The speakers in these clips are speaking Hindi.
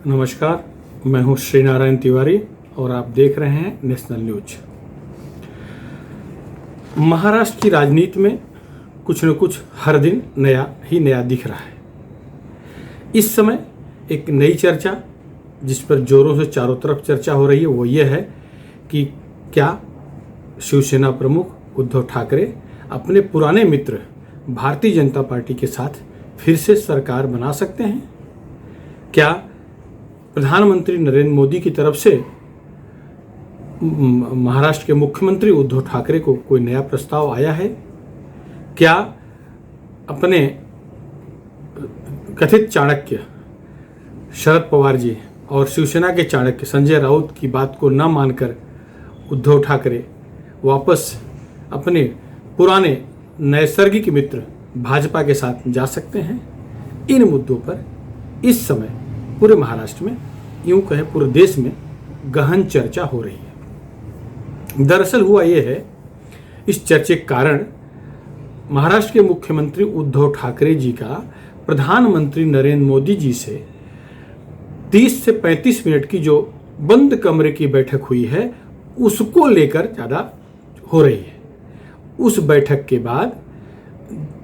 नमस्कार, मैं हूं श्री नारायण तिवारी और आप देख रहे हैं नेशनल न्यूज। महाराष्ट्र की राजनीति में कुछ न कुछ हर दिन नया दिख रहा है। इस समय एक नई चर्चा जिस पर जोरों से चारों तरफ चर्चा हो रही है वो ये है कि क्या शिवसेना प्रमुख उद्धव ठाकरे अपने पुराने मित्र भारतीय जनता पार्टी के साथ फिर से सरकार बना सकते हैं। क्या प्रधानमंत्री नरेंद्र मोदी की तरफ से महाराष्ट्र के मुख्यमंत्री उद्धव ठाकरे को कोई नया प्रस्ताव आया है? क्या अपने कथित चाणक्य शरद पवार जी और शिवसेना के चाणक्य संजय राउत की बात को न मानकर उद्धव ठाकरे वापस अपने पुराने नैसर्गिक मित्र भाजपा के साथ जा सकते हैं? इन मुद्दों पर इस समय पूरे महाराष्ट्र में, यूं कहें पूरे देश में गहन चर्चा हो रही है। दरअसल हुआ यह है, इस चर्चे के कारण महाराष्ट्र के मुख्यमंत्री उद्धव ठाकरे जी का प्रधानमंत्री नरेंद्र मोदी जी से 30 से 35 मिनट की जो बंद कमरे की बैठक हुई है उसको लेकर ज़्यादा हो रही है। उस बैठक के बाद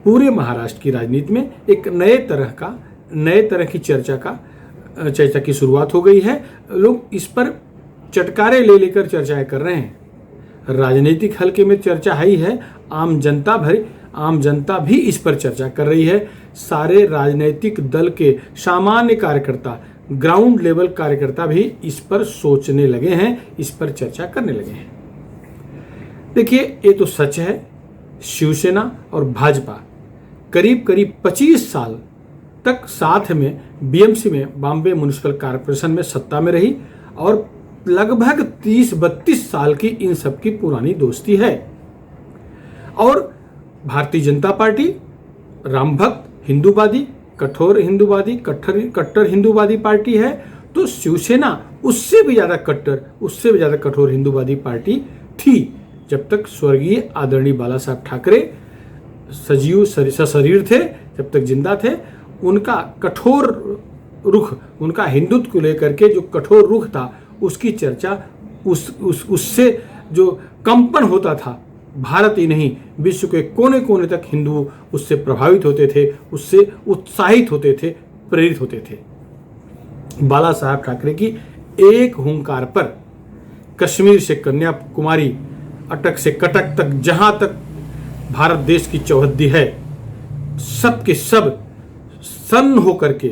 पूरे महाराष्ट्र की राजनीति में एक नए तरह की चर्चा की शुरुआत हो गई है। लोग इस पर चटकारे लेकर चर्चाएं कर रहे हैं। राजनीतिक हलके में चर्चा है ही है, आम जनता भी इस पर चर्चा कर रही है। सारे राजनीतिक दल के सामान्य कार्यकर्ता, ग्राउंड लेवल कार्यकर्ता भी इस पर सोचने लगे हैं, इस पर चर्चा करने लगे हैं। देखिए, ये तो सच है, शिवसेना और भाजपा करीब 25 साल तक साथ में बीएमसी में, बॉम्बे म्युनिसिपल कॉरपोरेशन में सत्ता में रही और लगभग 30-32 साल की इन सब की पुरानी दोस्ती है। और भारतीय जनता पार्टी रामभक्त, हिंदूवादी, कट्टर हिंदूवादी पार्टी है, तो शिवसेना उससे भी ज़्यादा कठोर हिंदूवादी पार्टी थी जब तक स्वर्गीय आदरणीय बाला साहब ठाकरे सजीव सशरीर थे, जब तक जिंदा थे। उनका कठोर रुख, उनका हिंदुत्व को लेकर के जो कठोर रुख था उसकी चर्चा, उससे जो कंपन होता था, भारत ही नहीं विश्व के कोने कोने तक हिंदू उससे प्रभावित होते थे, उससे उत्साहित होते थे, प्रेरित होते थे। बाला साहब ठाकरे की एक हुंकार पर कश्मीर से कन्याकुमारी, अटक से कटक तक, जहां तक भारत देश की चौहद्दी है, सब के सब सन्न होकर के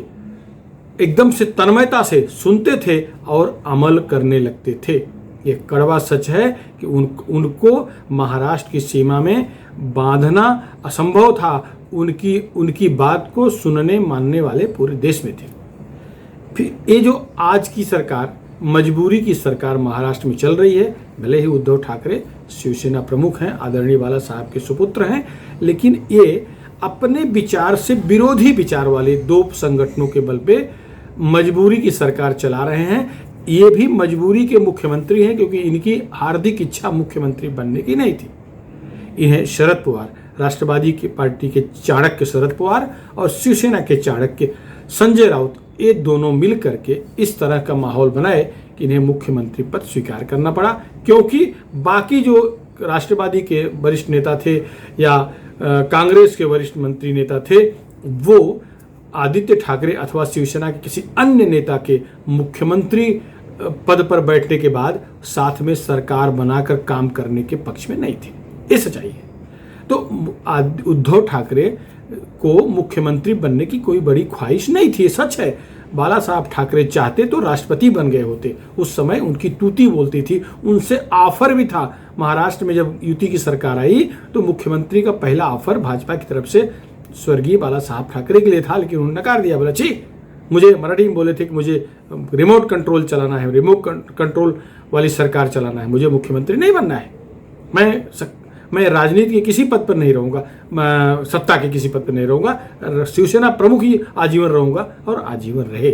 एकदम से तन्मयता से सुनते थे और अमल करने लगते थे। ये कड़वा सच है कि उनको महाराष्ट्र की सीमा में बांधना असंभव था। उनकी बात को सुनने मानने वाले पूरे देश में थे। फिर ये जो आज की सरकार, मजबूरी की सरकार महाराष्ट्र में चल रही है, भले ही उद्धव ठाकरे शिवसेना प्रमुख हैं, आदरणीय बाला साहब के सुपुत्र हैं, लेकिन ये अपने विचार से विरोधी विचार वाले दो संगठनों के बल पे मजबूरी की सरकार चला रहे हैं। ये भी मजबूरी के मुख्यमंत्री हैं क्योंकि इनकी हार्दिक इच्छा मुख्यमंत्री बनने की नहीं थी। इन्हें शरद पवार, राष्ट्रवादी की पार्टी के चाणक्य शरद पवार और शिवसेना के चाणक्य संजय राउत, ये दोनों मिल करके इस तरह का माहौल बनाए कि इन्हें मुख्यमंत्री पद स्वीकार करना पड़ा, क्योंकि बाकी जो राष्ट्रवादी के वरिष्ठ नेता थे या कांग्रेस के वरिष्ठ मंत्री नेता थे, वो आदित्य ठाकरे अथवा शिवसेना के किसी अन्य नेता के मुख्यमंत्री पद पर बैठने के बाद साथ में सरकार बनाकर काम करने के पक्ष में नहीं थे। ये सच्चाई है। तो उद्धव ठाकरे को मुख्यमंत्री बनने की कोई बड़ी ख्वाहिश नहीं थी, सच है। बाला साहब ठाकरे चाहते तो राष्ट्रपति बन गए होते। उस समय उनकी तूती बोलती थी, उनसे ऑफर भी था। महाराष्ट्र में जब युति की सरकार आई तो मुख्यमंत्री का पहला ऑफर भाजपा की तरफ से स्वर्गीय बाला साहब ठाकरे के लिए था, लेकिन उन्होंने नकार दिया। बोला, छी, मुझे मराठी में बोले थे कि मुझे रिमोट कंट्रोल चलाना है, रिमोट कंट्रोल वाली सरकार चलाना है, मुझे मुख्यमंत्री नहीं बनना है। मैं राजनीति के किसी पद पर नहीं रहूँगा, सत्ता के किसी पद पर नहीं रहूँगा, शिवसेना प्रमुख ही आजीवन रहूँगा और आजीवन रहे।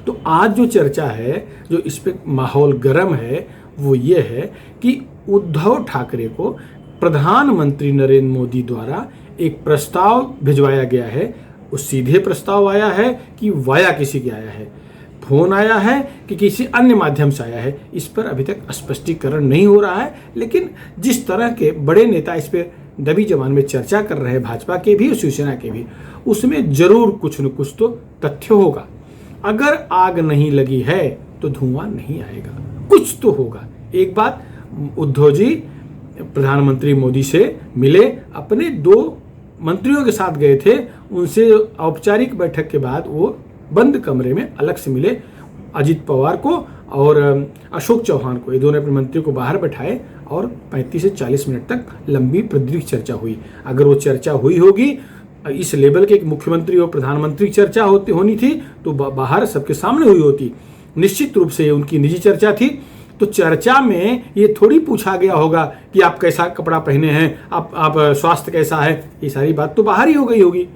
तो आज जो चर्चा है, जो इस पे माहौल गर्म है, वो ये है कि उद्धव ठाकरे को प्रधानमंत्री नरेंद्र मोदी द्वारा एक प्रस्ताव भिजवाया गया है। वो सीधे प्रस्ताव आया है कि वाया किसी के आया है? फोन आया है कि किसी अन्य माध्यम से आया है, इस पर अभी तक स्पष्टीकरण नहीं हो रहा है। लेकिन जिस तरह के बड़े नेता इस पर दबी जबान में चर्चा कर रहे हैं, भाजपा के भी और शिवसेना के भी, उसमें जरूर कुछ न कुछ तो तथ्य होगा। अगर आग नहीं लगी है तो धुआं नहीं आएगा, कुछ तो होगा। एक बात, उद्धव जी प्रधानमंत्री मोदी से मिले, अपने 2 मंत्रियों के साथ गए थे, उनसे औपचारिक बैठक के बाद वो बंद कमरे में अलग से मिले। अजित पवार को और अशोक चौहान को, ये दोनों अपने मंत्री को बाहर बैठाए और 35 से 40 मिनट तक लंबी प्रदीर्घ चर्चा हुई। अगर वो चर्चा हुई होगी, इस लेवल के एक मुख्यमंत्री और प्रधानमंत्री चर्चा होनी थी तो बाहर सबके सामने हुई होती। निश्चित रूप से उनकी निजी चर्चा थी, तो चर्चा में ये थोड़ी पूछा गया होगा कि आप कैसा कपड़ा पहने हैं, आप स्वास्थ्य कैसा है, ये सारी बात तो बाहर ही हो गई होगी।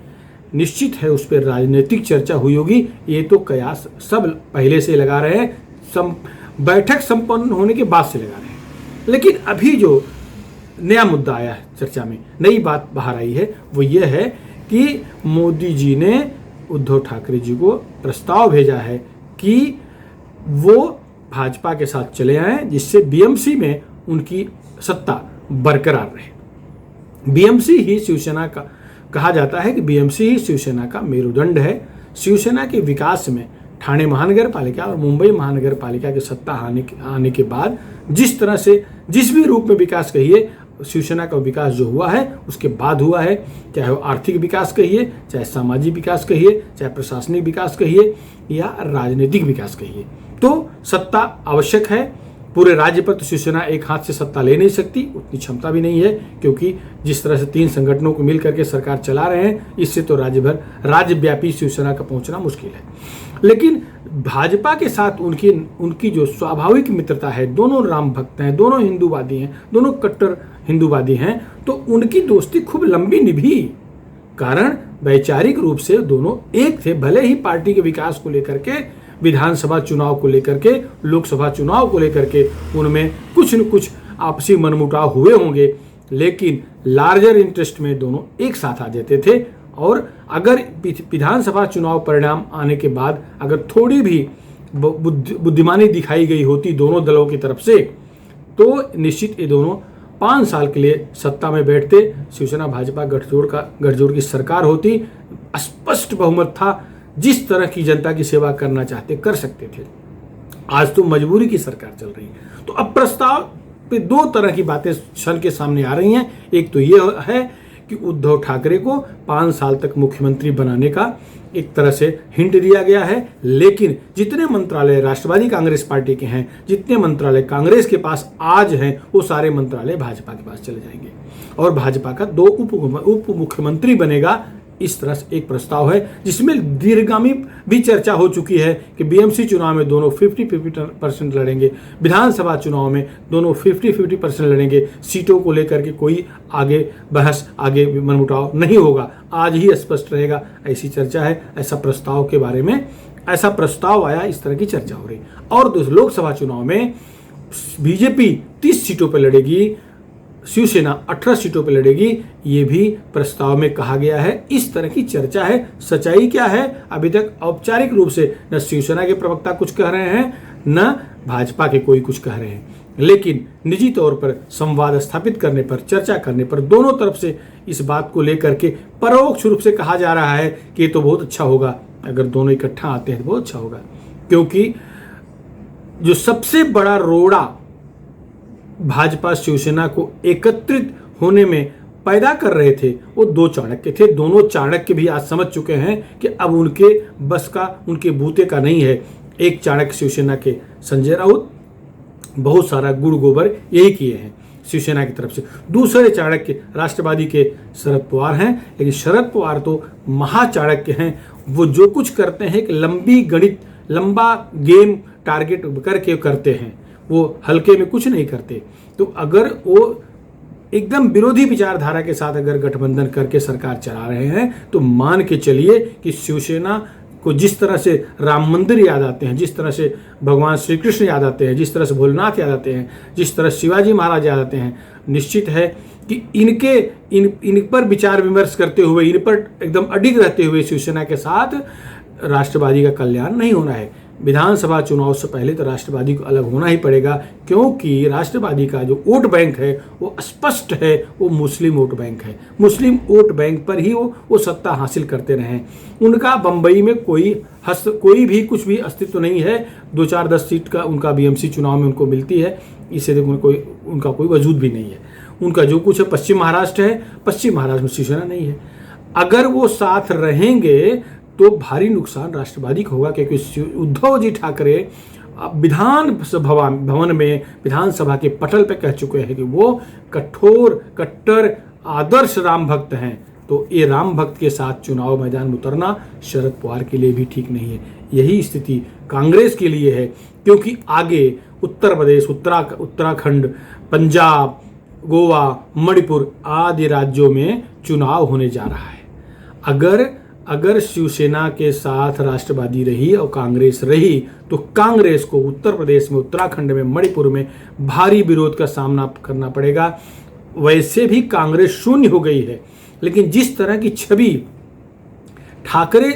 निश्चित है उस पर राजनीतिक चर्चा हुई होगी, ये तो कयास सब पहले से लगा रहे हैं, बैठक संपन्न होने के बाद से लगा रहे हैं। लेकिन अभी जो नया मुद्दा आया है चर्चा में, नई बात बाहर आई है, वो ये है कि मोदी जी ने उद्धव ठाकरे जी को प्रस्ताव भेजा है कि वो भाजपा के साथ चले आए, जिससे बीएमसी में उनकी सत्ता बरकरार रहे। बीएमसी ही शिवसेना का, कहा जाता है कि बीएमसी ही शिवसेना का मेरुदंड है। शिवसेना के विकास में ठाणे महानगर पालिका और मुंबई महानगर पालिका की सत्ता आने के बाद जिस तरह से, जिस भी रूप में विकास कहिए, शिवसेना का विकास जो हुआ है उसके बाद हुआ है, चाहे वो आर्थिक विकास कहिए, चाहे सामाजिक विकास कहिए, चाहे प्रशासनिक विकास कहिए या राजनीतिक विकास कहिए, तो सत्ता आवश्यक है। पूरे राज्य पर तो शिवसेना एक हाथ से सत्ता ले नहीं सकती, उतनी क्षमता भी नहीं है, क्योंकि जिस तरह से 3 संगठनों को मिल करके सरकार चला रहे हैं, इससे तो राज्यव्यापी शिवसेना का पहुंचना मुश्किल है। लेकिन भाजपा के साथ उनकी जो स्वाभाविक मित्रता है, दोनों राम भक्त हैं, दोनों हिंदूवादी हैं, दोनों कट्टर हिंदूवादी हैं, तो उनकी दोस्ती खूब लंबी निभी। कारण वैचारिक रूप से दोनों एक थे, भले ही पार्टी के विकास को लेकर के, विधानसभा चुनाव को लेकर के, लोकसभा चुनाव को लेकर के उनमें कुछ न कुछ आपसी मनमुटाव हुए होंगे, लेकिन लार्जर इंटरेस्ट में दोनों एक साथ आ जाते थे। और अगर विधानसभा चुनाव परिणाम आने के बाद अगर थोड़ी भी बुद्धिमानी दिखाई गई होती दोनों दलों की तरफ से, तो निश्चित ये दोनों 5 साल के लिए सत्ता में बैठते, शिवसेना भाजपा गठजोड़ की सरकार होती, स्पष्ट बहुमत था, जिस तरह की जनता की सेवा करना चाहते कर सकते थे। आज तो मजबूरी की सरकार चल रही है। तो अब प्रस्ताव पे 2 तरह की बातें सन के सामने आ रही हैं। एक तो ये है कि उद्धव ठाकरे को 5 साल तक मुख्यमंत्री बनाने का एक तरह से हिंट दिया गया है, लेकिन जितने मंत्रालय राष्ट्रवादी कांग्रेस पार्टी के हैं, जितने मंत्रालय कांग्रेस के पास आज हैं, वो सारे मंत्रालय भाजपा के पास चले जाएंगे और भाजपा का 2 उप मुख्यमंत्री बनेगा। इस तरह से एक प्रस्ताव है, जिसमें दीर्घगामी भी चर्चा हो चुकी है कि बीएमसी चुनाव में दोनों 50-50% लड़ेंगे, विधानसभा चुनाव में दोनों 50-50% लड़ेंगे, सीटों को लेकर के कोई आगे बहस, आगे मनमुटाव नहीं होगा, आज ही स्पष्ट रहेगा, ऐसी चर्चा है। ऐसा प्रस्ताव के बारे में ऐसा प्रस्ताव आया, इस तरह की चर्चा हो रही। और लोकसभा चुनाव में बीजेपी 30 सीटों पर लड़ेगी, शिवसेना 18 सीटों पर लड़ेगी, ये भी प्रस्ताव में कहा गया है। इस तरह की चर्चा है। सच्चाई क्या है, अभी तक औपचारिक रूप से न शिवसेना के प्रवक्ता कुछ कह रहे हैं, न भाजपा के कोई कुछ कह रहे हैं, लेकिन निजी तौर पर संवाद स्थापित करने पर, चर्चा करने पर दोनों तरफ से इस बात को लेकर के परोक्ष रूप से कहा जा रहा है कि ये तो बहुत अच्छा होगा, अगर दोनों इकट्ठा आते हैं तो बहुत अच्छा होगा। क्योंकि जो सबसे बड़ा रोड़ा भाजपा शिवसेना को एकत्रित होने में पैदा कर रहे थे, वो 2 चाणक्य थे। दोनों चाणक्य भी आज समझ चुके हैं कि अब उनके बस का, उनके बूते का नहीं है। एक चाणक्य शिवसेना के संजय राउत, बहुत सारा गुड़ गोबर यही किए हैं शिवसेना की तरफ से। दूसरे चाणक्य राष्ट्रवादी के शरद पवार हैं, लेकिन शरद पवार तो महाचाणक्य हैं। वो जो कुछ करते हैं, एक लंबी गणित, लंबा गेम टारगेट करके करते हैं, वो हल्के में कुछ नहीं करते। तो अगर वो एकदम विरोधी विचारधारा के साथ अगर गठबंधन करके सरकार चला रहे हैं, तो मान के चलिए कि शिवसेना को जिस तरह से राम मंदिर याद आते हैं, जिस तरह से भगवान श्री कृष्ण याद आते हैं, जिस तरह से भोलेनाथ याद आते हैं, जिस तरह शिवाजी महाराज याद आते हैं, निश्चित है कि इन पर विचार विमर्श करते हुए, इन पर एकदम अडिग रहते हुए शिवसेना के साथ राष्ट्रवादी का कल्याण नहीं होना है। विधानसभा चुनाव से पहले तो राष्ट्रवादी को अलग होना ही पड़ेगा, क्योंकि राष्ट्रवादी का जो वोट बैंक है वो स्पष्ट है, वो मुस्लिम वोट बैंक है। मुस्लिम वोट बैंक पर ही वो सत्ता हासिल करते रहे। उनका बंबई में कोई भी कुछ भी अस्तित्व नहीं है। 2-4-10 सीट का उनका बीएमसी चुनाव में उनको मिलती है, इससे उनका कोई वजूद भी नहीं है। उनका जो कुछ है पश्चिम महाराष्ट्र है, पश्चिम महाराष्ट्र में शिवसेना नहीं है। अगर वो साथ रहेंगे तो भारी नुकसान राष्ट्रवादी को होगा, क्योंकि उद्धव जी ठाकरे विधानसभा के पटल पे कह चुके हैं कि वो कट्टर आदर्श राम भक्त हैं। तो ये राम भक्त के साथ चुनाव मैदान में उतरना शरद पवार के लिए भी ठीक नहीं है। यही स्थिति कांग्रेस के लिए है, क्योंकि आगे उत्तर प्रदेश, उत्तराखंड, पंजाब, गोवा, मणिपुर आदि राज्यों में चुनाव होने जा रहा है। अगर शिवसेना के साथ राष्ट्रवादी रही और कांग्रेस रही तो कांग्रेस को उत्तर प्रदेश में, उत्तराखंड में, मणिपुर में भारी विरोध का सामना करना पड़ेगा। वैसे भी कांग्रेस शून्य हो गई है, लेकिन जिस तरह की छवि ठाकरे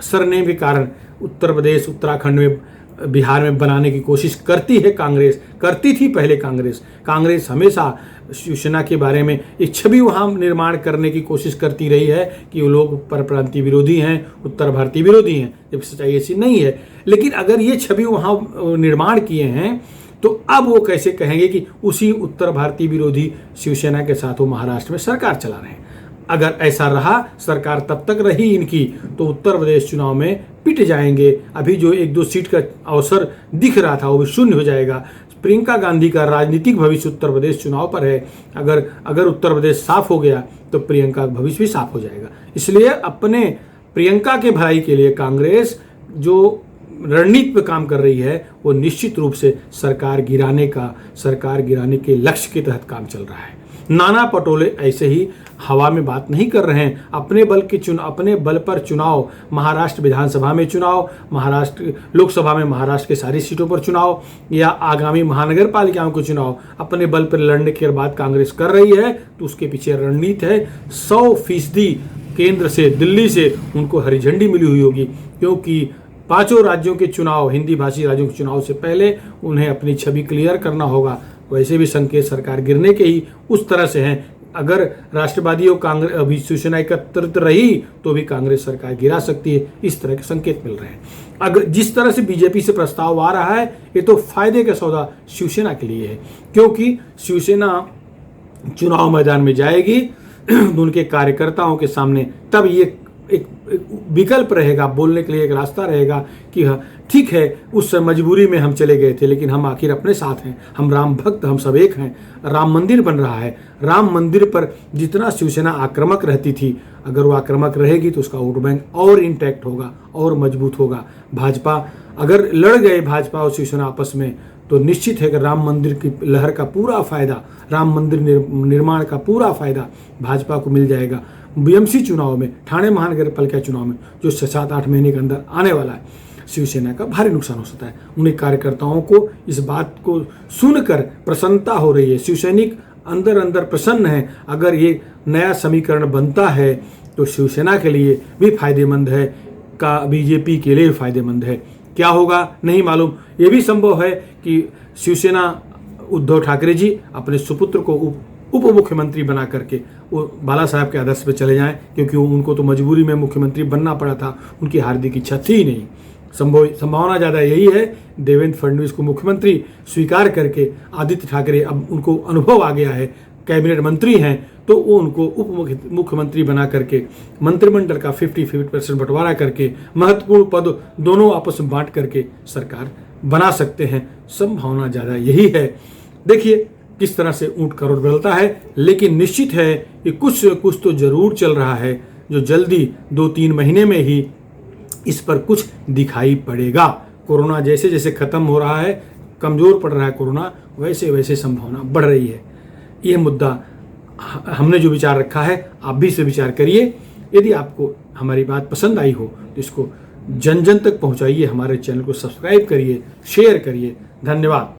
सरनेम के कारण उत्तर प्रदेश, उत्तराखंड में, बिहार में बनाने की कोशिश करती है कांग्रेस, करती थी पहले कांग्रेस हमेशा शिवसेना के बारे में एक छवि वहाँ निर्माण करने की कोशिश करती रही है कि वो लोग परप्रांतीय विरोधी हैं, उत्तर भारतीय विरोधी हैं, जब सच्चाई ऐसी नहीं है। लेकिन अगर ये छवि वहाँ निर्माण किए हैं तो अब वो कैसे कहेंगे कि उसी उत्तर भारतीय विरोधी शिवसेना के साथ वो महाराष्ट्र में सरकार चला रहे हैं। अगर ऐसा रहा, सरकार तब तक रही इनकी, तो उत्तर प्रदेश चुनाव में पिट जाएंगे। अभी जो 1-2 सीट का अवसर दिख रहा था वो भी शून्य हो जाएगा। प्रियंका गांधी का राजनीतिक भविष्य उत्तर प्रदेश चुनाव पर है। अगर उत्तर प्रदेश साफ हो गया तो प्रियंका का भविष्य भी साफ हो जाएगा। इसलिए अपने प्रियंका के भलाई के लिए कांग्रेस जो रणनीति पे काम कर रही है वो निश्चित रूप से सरकार गिराने के लक्ष्य के तहत काम चल रहा है। नाना पटोले ऐसे ही हवा में बात नहीं कर रहे हैं। अपने बल पर चुनाव, महाराष्ट्र विधानसभा में चुनाव, महाराष्ट्र लोकसभा में महाराष्ट्र के सारी सीटों पर चुनाव, या आगामी महानगर पालिकाओं के चुनाव अपने बल पर लड़ने के बाद कांग्रेस कर रही है, तो उसके पीछे रणनीति है। 100% केंद्र से, दिल्ली से उनको हरी झंडी मिली हुई होगी, क्योंकि 5 राज्यों के चुनाव, हिंदी भाषी राज्यों के चुनाव से पहले उन्हें अपनी छवि क्लियर करना होगा। वैसे भी संकेत सरकार गिरने के ही उस तरह से हैं। अगर राष्ट्रवादी और कांग्रेस अभी शिवसेना एकत्रित रही तो भी कांग्रेस सरकार गिरा सकती है। इस तरह के संकेत मिल रहे हैं। अगर जिस तरह से बीजेपी से प्रस्ताव आ रहा है, ये तो फायदे का सौदा शिवसेना के लिए है, क्योंकि शिवसेना चुनाव मैदान में जाएगी उनके कार्यकर्ताओं के सामने, तब ये एक विकल्प रहेगा, बोलने के लिए एक रास्ता रहेगा कि हाँ ठीक है, उस मजबूरी में हम चले गए थे, लेकिन हम आखिर अपने साथ हैं, हम राम भक्त, हम सब एक हैं। राम मंदिर बन रहा है, राम मंदिर पर जितना शिवसेना आक्रामक रहती थी, अगर वो आक्रामक रहेगी तो उसका वोट बैंक और इंटैक्ट होगा और मजबूत होगा। भाजपा अगर लड़ गए, भाजपा और शिवसेना आपस में, तो निश्चित है कि राम मंदिर की लहर का पूरा फायदा, राम मंदिर निर्माण का पूरा फायदा भाजपा को मिल जाएगा। बीएमसी चुनाव में, ठाणे महानगर पालिका चुनाव में जो 7-8 महीने के अंदर आने वाला है, शिवसेना का भारी नुकसान हो सकता है। उन्हें कार्यकर्ताओं को इस बात को सुनकर प्रसन्नता हो रही है, शिवसैनिक अंदर अंदर प्रसन्न है। अगर ये नया समीकरण बनता है तो शिवसेना के लिए भी फायदेमंद है, का बीजेपी के लिए भी फायदेमंद है। क्या होगा नहीं मालूम। ये भी संभव है कि शिवसेना उद्धव ठाकरे जी अपने सुपुत्र को उप मुख्यमंत्री बना करके वो बाला साहब के आदर्श पे चले जाएं, क्योंकि उनको तो मजबूरी में मुख्यमंत्री बनना पड़ा था, उनकी हार्दिक इच्छा थी नहीं। संभावना ज़्यादा यही है देवेंद्र फडणवीस को मुख्यमंत्री स्वीकार करके आदित्य ठाकरे, अब उनको अनुभव आ गया है, कैबिनेट मंत्री हैं, तो वो उनको उप मुख्यमंत्री बना करके मंत्रिमंडल का 50-50% बंटवारा करके महत्वपूर्ण पद दोनों आपस में बांट करके सरकार बना सकते हैं। संभावना ज़्यादा यही है। देखिए किस तरह से ऊंट करोड़ बदलता है, लेकिन निश्चित है कि कुछ तो जरूर चल रहा है, जो जल्दी 2-3 महीने में ही इस पर कुछ दिखाई पड़ेगा। कोरोना जैसे जैसे खत्म हो रहा है, कमजोर पड़ रहा है कोरोना, वैसे वैसे संभावना बढ़ रही है। यह मुद्दा हमने जो विचार रखा है, आप भी इसे विचार करिए। यदि आपको हमारी बात पसंद आई हो तो इसको जन जन तक पहुंचाइए, हमारे चैनल को सब्सक्राइब करिए, शेयर करिए। धन्यवाद।